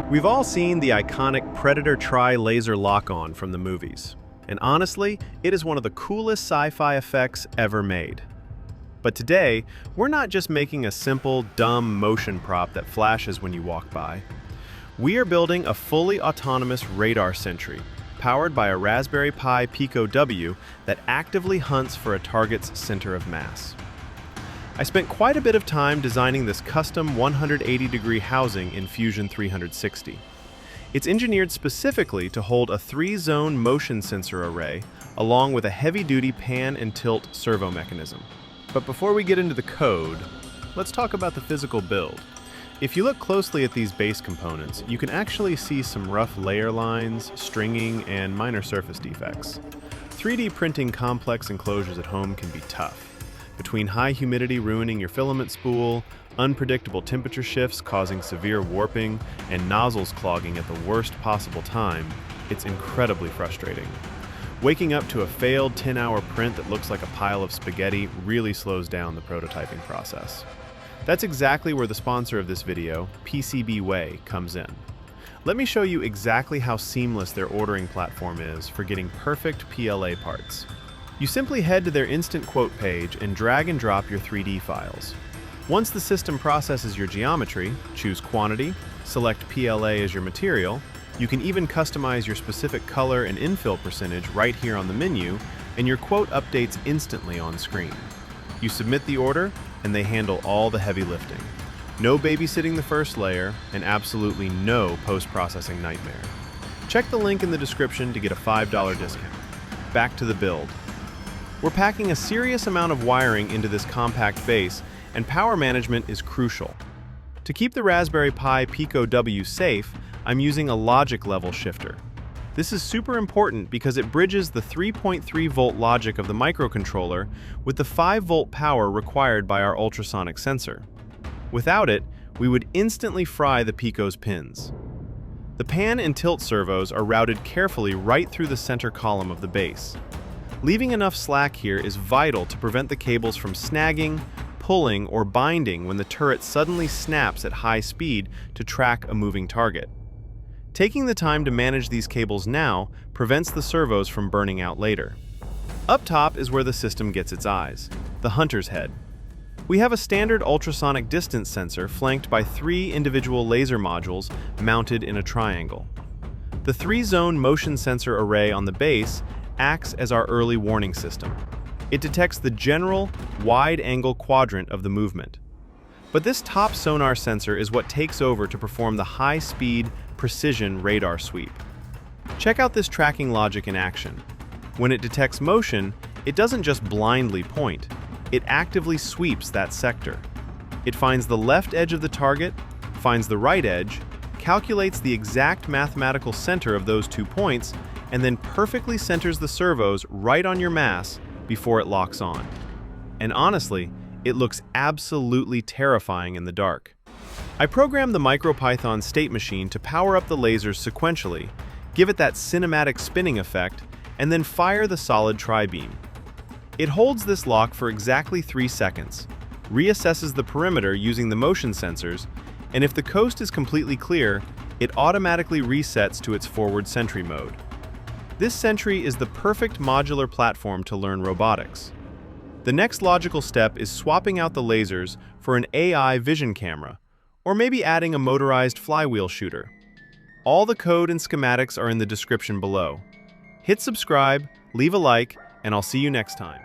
We've all seen the iconic Predator Tri-Laser Lock-On from the movies, and honestly, it is one of the coolest sci-fi effects ever made. But today, we're not just making a simple, dumb motion prop that flashes when you walk by. We are building a fully autonomous radar sentry, powered by a Raspberry Pi Pico W that actively hunts for a target's center of mass. I spent quite a bit of time designing this custom 180-degree housing in Fusion 360. It's engineered specifically to hold a 3-zone motion sensor array, along with a heavy-duty pan and tilt servo mechanism. But before we get into the code, let's talk about the physical build. If you look closely at these base components, you can actually see some rough layer lines, stringing, and minor surface defects. 3D printing complex enclosures at home can be tough. Between high humidity ruining your filament spool, unpredictable temperature shifts causing severe warping, and nozzles clogging at the worst possible time, it's incredibly frustrating. Waking up to a failed 10-hour print that looks like a pile of spaghetti really slows down the prototyping process. That's exactly where the sponsor of this video, PCBWay, comes in. Let me show you exactly how seamless their ordering platform is for getting perfect PLA parts. You simply head to their instant quote page and drag and drop your 3D files. Once the system processes your geometry, choose quantity, select PLA as your material. You can even customize your specific color and infill percentage right here on the menu, and your quote updates instantly on screen. You submit the order, and they handle all the heavy lifting. No babysitting the first layer, and absolutely no post-processing nightmare. Check the link in the description to get a $5 discount. Back to the build. We're packing a serious amount of wiring into this compact base, and power management is crucial. To keep the Raspberry Pi Pico W safe, I'm using a logic level shifter. This is super important because it bridges the 3.3 volt logic of the microcontroller with the 5 volt power required by our ultrasonic sensor. Without it, we would instantly fry the Pico's pins. The pan and tilt servos are routed carefully right through the center column of the base. Leaving enough slack here is vital to prevent the cables from snagging, pulling, or binding when the turret suddenly snaps at high speed to track a moving target. Taking the time to manage these cables now prevents the servos from burning out later. Up top is where the system gets its eyes, the hunter's head. We have a standard ultrasonic distance sensor flanked by 3 individual laser modules mounted in a triangle. The 3-zone motion sensor array on the base acts as our early warning system. It detects the general, wide-angle quadrant of the movement. But this top sonar sensor is what takes over to perform the high-speed, precision radar sweep. Check out this tracking logic in action. When it detects motion, it doesn't just blindly point. It actively sweeps that sector. It finds the left edge of the target, finds the right edge, calculates the exact mathematical center of those 2 points, and then perfectly centers the servos right on your mass before it locks on. And honestly, it looks absolutely terrifying in the dark. I programmed the MicroPython state machine to power up the lasers sequentially, give it that cinematic spinning effect, and then fire the solid tri-beam. It holds this lock for exactly 3 seconds, reassesses the perimeter using the motion sensors, and if the coast is completely clear, it automatically resets to its forward sentry mode. This Sentry is the perfect modular platform to learn robotics. The next logical step is swapping out the lasers for an AI vision camera, or maybe adding a motorized flywheel shooter. All the code and schematics are in the description below. Hit subscribe, leave a like, and I'll see you next time.